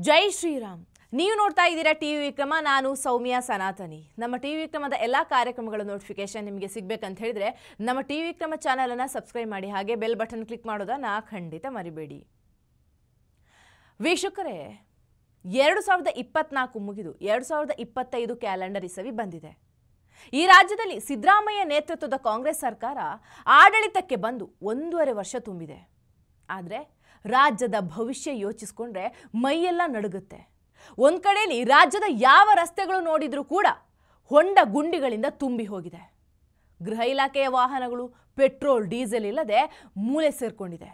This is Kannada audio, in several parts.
ಜೈ ಶ್ರೀರಾಮ್. ನೀವು ನೋಡ್ತಾ ಇದ್ದೀರಾ ಟಿವಿ ವಿಕ್ರಮ. ನಾನು ಸೌಮ್ಯ ಸನಾತನಿ. ನಮ್ಮ ಟಿವಿ ವಿಕ್ರಮದ ಎಲ್ಲ ಕಾರ್ಯಕ್ರಮಗಳ ನೋಟಿಫಿಕೇಶನ್ ನಿಮಗೆ ಸಿಗಬೇಕಂತ ಹೇಳಿದ್ರೆ ನಮ್ಮ ಟಿವಿ ವಿಕ್ರಮ ಚಾನೆಲ್ ಅನ್ನು ಸಬ್ಸ್ಕ್ರೈಬ್ ಮಾಡಿ, ಹಾಗೆ ಬೆಲ್ ಬಟನ್ ಕ್ಲಿಕ್ ಮಾಡೋದನ್ನ ಖಂಡಿತ ಮರಿಬೇಡಿ. ವೀಕ್ಷಕರೇ, 2024 ಮುಗಿದು 2025 ಕ್ಯಾಲೆಂಡರ್ ಇಸವಿ ಬಂದಿದೆ. ಈ ರಾಜ್ಯದಲ್ಲಿ ಸಿದ್ದರಾಮಯ್ಯ ನೇತೃತ್ವದ ಕಾಂಗ್ರೆಸ್ ಸರ್ಕಾರ ಆಡಳಿತಕ್ಕೆ ಬಂದು 1.5 ವರ್ಷ ತುಂಬಿದೆ. ಆದರೆ ರಾಜ್ಯದ ಭವಿಷ್ಯ ಯೋಚಿಸಿಕೊಂಡ್ರೆ ಮೈಯೆಲ್ಲ ನಡುಗುತ್ತೆ. ಒಂದು ಕಡೆಯಲ್ಲಿ ರಾಜ್ಯದ ಯಾವ ರಸ್ತೆಗಳು ನೋಡಿದ್ರೂ ಕೂಡ ಹೊಂಡ ಗುಂಡಿಗಳಿಂದ ತುಂಬಿ ಹೋಗಿದೆ. ಗೃಹ ಇಲಾಖೆಯ ವಾಹನಗಳು ಪೆಟ್ರೋಲ್ ಡೀಸೆಲ್ ಇಲ್ಲದೆ ಮೂಲೆ ಸೇರ್ಕೊಂಡಿದೆ.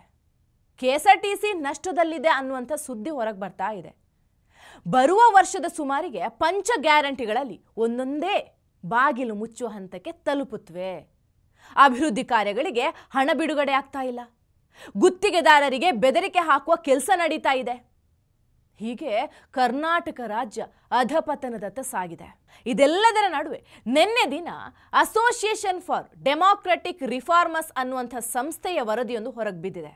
ಕೆಎಸ್ಆರ್ಟಿಸಿ ನಷ್ಟದಲ್ಲಿದೆ ಅನ್ನುವಂಥ ಸುದ್ದಿ ಹೊರಗೆ ಬರ್ತಾ ಇದೆ. ಬರುವ ವರ್ಷದ ಸುಮಾರಿಗೆ ಪಂಚ ಗ್ಯಾರಂಟಿಗಳಲ್ಲಿ ಒಂದೊಂದೇ ಬಾಗಿಲು ಮುಚ್ಚುವ ಹಂತಕ್ಕೆ ತಲುಪುತ್ತವೆ. ಅಭಿವೃದ್ಧಿ ಕಾರ್ಯಗಳಿಗೆ ಹಣ ಬಿಡುಗಡೆ ಆಗ್ತಾ ಇಲ್ಲ. ಗುತ್ತಿಗೆದಾರರಿಗೆ ಬೆದರಿಕೆ ಹಾಕುವ ಕೆಲಸ ನಡೀತಾ ಇದೆ. ಹೀಗೆ ಕರ್ನಾಟಕ ರಾಜ್ಯ ಅಧಪತನದತ್ತ ಸಾಗಿದೆ. ಇದೆಲ್ಲದರ ನಡುವೆ ನಿನ್ನೆ ದಿನ ಅಸೋಸಿಯೇಷನ್ ಫಾರ್ ಡೆಮಾಕ್ರೆಟಿಕ್ ರಿಫಾರ್ಮರ್ಸ್ ಅನ್ನುವಂಥ ಸಂಸ್ಥೆಯ ವರದಿಯೊಂದು ಹೊರಗೆ ಬಿದ್ದಿದೆ.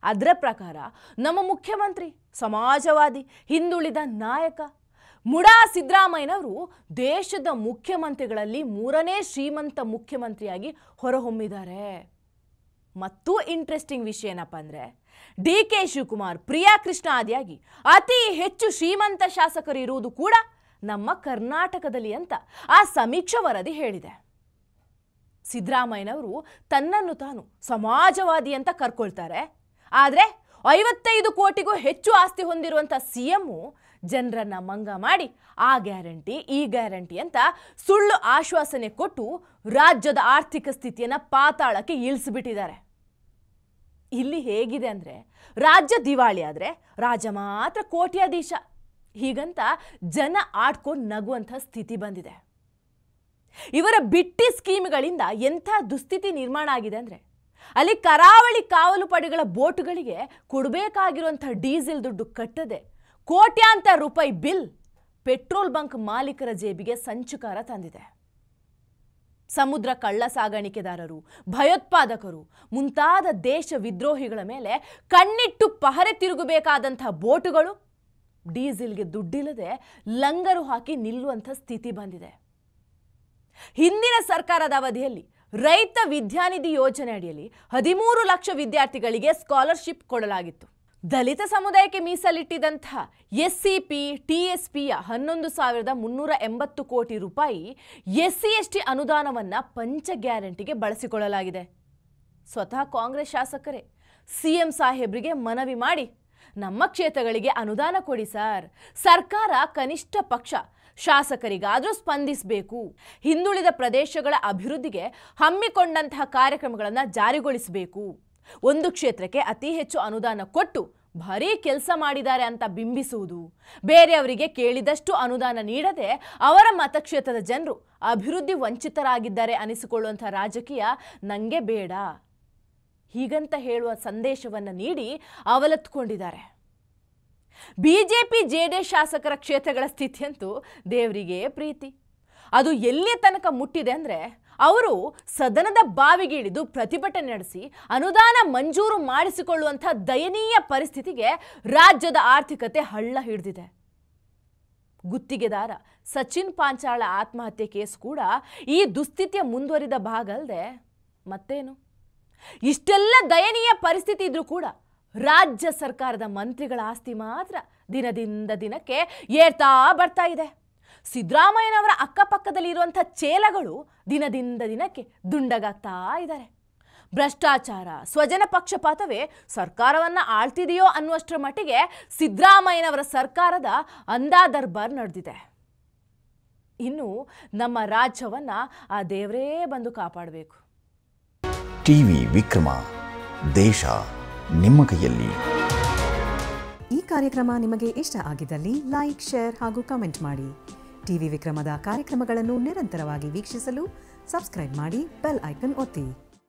ಅದರ ಪ್ರಕಾರ ನಮ್ಮ ಮುಖ್ಯಮಂತ್ರಿ ಸಮಾಜವಾದಿ ಹಿಂದುಳಿದ ನಾಯಕ ಮುಡಾ ಸಿದ್ದರಾಮಯ್ಯನವರು ದೇಶದ ಮುಖ್ಯಮಂತ್ರಿಗಳಲ್ಲಿ 3ನೇ ಶ್ರೀಮಂತ ಮುಖ್ಯಮಂತ್ರಿಯಾಗಿ ಹೊರಹೊಮ್ಮಿದ್ದಾರೆ. ಮತ್ತು ಇಂಟ್ರೆಸ್ಟಿಂಗ್ ವಿಷಯ ಏನಪ್ಪ ಅಂದರೆ, ಡಿ.ಕೆ. ಶಿವಕುಮಾರ್, ಪ್ರಿಯಾ ಕೃಷ್ಣ ಆದಿಯಾಗಿ ಅತಿ ಹೆಚ್ಚು ಶ್ರೀಮಂತ ಶಾಸಕರು ಇರುವುದು ಕೂಡ ನಮ್ಮ ಕರ್ನಾಟಕದಲ್ಲಿ ಅಂತ ಆ ಸಮೀಕ್ಷಾ ವರದಿ ಹೇಳಿದೆ. ಸಿದ್ದರಾಮಯ್ಯನವರು ತನ್ನನ್ನು ತಾನು ಸಮಾಜವಾದಿ ಅಂತ ಕರ್ಕೊಳ್ತಾರೆ. ಆದರೆ 55 ಕೋಟಿಗೂ ಹೆಚ್ಚು ಆಸ್ತಿ ಹೊಂದಿರುವಂಥ ಸಿಎಂ ಜನರನ್ನ ಮಂಗ ಮಾಡಿ ಆ ಗ್ಯಾರಂಟಿ ಈ ಗ್ಯಾರಂಟಿ ಅಂತ ಸುಳ್ಳು ಆಶ್ವಾಸನೆ ಕೊಟ್ಟು ರಾಜ್ಯದ ಆರ್ಥಿಕ ಸ್ಥಿತಿಯನ್ನು ಪಾತಾಳಕ್ಕೆ ಇಳಿಸಿಬಿಟ್ಟಿದ್ದಾರೆ. ಇಲ್ಲಿ ಹೇಗಿದೆ ಅಂದರೆ, ರಾಜ್ಯ ದಿವಾಳಿ ಆದರೆ ರಾಜ ಮಾತ್ರ ಕೋಟ್ಯಾಧೀಶ, ಹೀಗಂತ ಜನ ಆಡ್ಕೊಂಡು ನಗುವಂಥ ಸ್ಥಿತಿ ಬಂದಿದೆ. ಇವರ ಬಿಟ್ಟಿ ಸ್ಕೀಮ್ಗಳಿಂದ ಎಂಥ ದುಸ್ಥಿತಿ ನಿರ್ಮಾಣ ಆಗಿದೆ ಅಂದರೆ, ಅಲ್ಲಿ ಕರಾವಳಿ ಕಾವಲು ಪಡೆಗಳ ಬೋಟುಗಳಿಗೆ ಕೊಡಬೇಕಾಗಿರುವಂಥ ಡೀಸೆಲ್ ದುಡ್ಡು ಕಟ್ಟದೆ ಕೋಟ್ಯಾಂತರ ರೂಪಾಯಿ ಬಿಲ್ ಪೆಟ್ರೋಲ್ ಬಂಕ್ ಮಾಲೀಕರ ಜೇಬಿಗೆ ಸಂಚುಕಾರ ತಂದಿದೆ. ಸಮುದ್ರ ಕಳ್ಳ ಸಾಗಾಣಿಕೆದಾರರು, ಭಯೋತ್ಪಾದಕರು ಮುಂತಾದ ದೇಶ ವಿದ್ರೋಹಿಗಳ ಮೇಲೆ ಕಣ್ಣಿಟ್ಟು ಪಹರೆ ತಿರುಗಬೇಕಾದಂಥ ಬೋಟುಗಳು ಡೀಸೆಲ್ಗೆ ದುಡ್ಡಿಲ್ಲದೆ ಲಂಗರು ಹಾಕಿ ನಿಲ್ಲುವಂಥ ಸ್ಥಿತಿ ಬಂದಿದೆ. ಹಿಂದಿನ ಸರ್ಕಾರದ ಅವಧಿಯಲ್ಲಿ ರೈತ ವಿದ್ಯಾನಿಧಿ ಯೋಜನೆ ಅಡಿಯಲ್ಲಿ 13 ಲಕ್ಷ ವಿದ್ಯಾರ್ಥಿಗಳಿಗೆ ಸ್ಕಾಲರ್ಶಿಪ್ ಕೊಡಲಾಗಿತ್ತು. ದಲಿತ ಸಮುದಾಯಕ್ಕೆ ಮೀಸಲಿಟ್ಟಿದ್ದಂತಹ ಎಸ್ಸಿಪಿ ಟಿಎಸ್ಪಿಯ 11,380 ಕೋಟಿ ರೂಪಾಯಿ SC/ST ಅನುದಾನವನ್ನು ಪಂಚ ಗ್ಯಾರಂಟಿಗೆ ಬಳಸಿಕೊಳ್ಳಲಾಗಿದೆ. ಸ್ವತಃ ಕಾಂಗ್ರೆಸ್ ಶಾಸಕರೇ ಸಿಎಂ ಸಾಹೇಬ್ರಿಗೆ ಮನವಿ ಮಾಡಿ, ನಮ್ಮ ಕ್ಷೇತ್ರಗಳಿಗೆ ಅನುದಾನ ಕೊಡಿ ಸರ್, ಸರ್ಕಾರ ಕನಿಷ್ಠ ಪಕ್ಷ ಶಾಸಕರಿಗಾದರೂ ಸ್ಪಂದಿಸಬೇಕು, ಹಿಂದುಳಿದ ಪ್ರದೇಶಗಳ ಅಭಿವೃದ್ಧಿಗೆ ಹಮ್ಮಿಕೊಂಡಂತಹ ಕಾರ್ಯಕ್ರಮಗಳನ್ನು ಜಾರಿಗೊಳಿಸಬೇಕು, ಒಂದು ಕ್ಷೇತ್ರಕ್ಕೆ ಅತಿ ಹೆಚ್ಚು ಅನುದಾನ ಕೊಟ್ಟು ಭಾರೀ ಕೆಲಸ ಮಾಡಿದ್ದಾರೆ ಅಂತ ಬಿಂಬಿಸುವುದು, ಬೇರೆಯವರಿಗೆ ಕೇಳಿದಷ್ಟು ಅನುದಾನ ನೀಡದೆ ಅವರ ಮತಕ್ಷೇತ್ರದ ಜನರು ಅಭಿವೃದ್ಧಿ ವಂಚಿತರಾಗಿದ್ದಾರೆ ಅನಿಸಿಕೊಳ್ಳುವಂಥ ರಾಜಕೀಯ ನನಗೆ ಬೇಡ, ಹೀಗಂತ ಹೇಳುವ ಸಂದೇಶವನ್ನು ನೀಡಿ ಅವಲತ್ತುಕೊಂಡಿದ್ದಾರೆ. ಬಿಜೆಪಿ ಜೆಡಿಎಸ್ ಶಾಸಕರ ಕ್ಷೇತ್ರಗಳ ಸ್ಥಿತಿಯಂತೂ ದೇವರಿಗೆ ಪ್ರೀತಿ. ಅದು ಎಲ್ಲಿ ತನಕ ಮುಟ್ಟಿದೆ ಅಂದರೆ, ಅವರು ಸದನದ ಬಾವಿಗೆ ಇಳಿದು ಪ್ರತಿಭಟನೆ ನಡೆಸಿ ಅನುದಾನ ಮಂಜೂರು ಮಾಡಿಸಿಕೊಳ್ಳುವಂಥ ದಯನೀಯ ಪರಿಸ್ಥಿತಿಗೆ ರಾಜ್ಯದ ಆರ್ಥಿಕತೆ ಹಳ್ಳ ಹಿಡಿದಿದೆ. ಗುತ್ತಿಗೆದಾರ ಸಚಿನ್ ಪಾಂಚಾಳ ಆತ್ಮಹತ್ಯೆ ಕೇಸ್ ಕೂಡ ಈ ದುಸ್ಥಿತಿಯ ಮುಂದುವರಿದ ಭಾಗ ಅಲ್ಲದೆ ಮತ್ತೇನು. ಇಷ್ಟೆಲ್ಲ ದಯನೀಯ ಪರಿಸ್ಥಿತಿ ಇದ್ರೂ ಕೂಡ ರಾಜ್ಯ ಸರ್ಕಾರದ ಮಂತ್ರಿಗಳ ಆಸ್ತಿ ಮಾತ್ರ ದಿನದಿಂದ ದಿನಕ್ಕೆ ಏರ್ತಾ ಬರ್ತಾ ಇದೆ. ಸಿದ್ದರಾಮಯ್ಯನವರ ಅಕ್ಕಪಕ್ಕದಲ್ಲಿ ಇರುವಂಥ ಚೇಲಗಳು ದಿನದಿಂದ ದಿನಕ್ಕೆ ದುಂಡಗಾಗ್ತಾ ಇದ್ದಾರೆ. ಭ್ರಷ್ಟಾಚಾರ, ಸ್ವಜನ ಪಕ್ಷಪಾತವೇ ಸರ್ಕಾರವನ್ನು ಆಳ್ತಿದೆಯೋ ಅನ್ನುವಷ್ಟರ ಮಟ್ಟಿಗೆ ಸಿದ್ದರಾಮಯ್ಯನವರ ಸರ್ಕಾರದ ಅಂದಾದರ್ಬಾರ್ ನಡೆದಿದೆ. ಇನ್ನು ನಮ್ಮ ರಾಜ್ಯವನ್ನ ಆ ದೇವರೇ ಬಂದು ಕಾಪಾಡಬೇಕು. ಟಿವಿ ವಿಕ್ರಮ, ದೇಶ ನಿಮ್ಮ ಕೈಯಲ್ಲಿ. ಈ ಕಾರ್ಯಕ್ರಮ ನಿಮಗೆ ಇಷ್ಟ ಆಗಿದ್ದಲ್ಲಿ ಲೈಕ್, ಶೇರ್ ಹಾಗೂ ಕಮೆಂಟ್ ಮಾಡಿ. ಟಿವಿ ವಿಕ್ರಮದ ಕಾರ್ಯಕ್ರಮಗಳನ್ನು ನಿರಂತರವಾಗಿ ವೀಕ್ಷಿಸಲು ಸಬ್ಸ್ಕ್ರೈಬ್ ಮಾಡಿ, ಬೆಲ್ ಐಕನ್ ಒತ್ತಿ.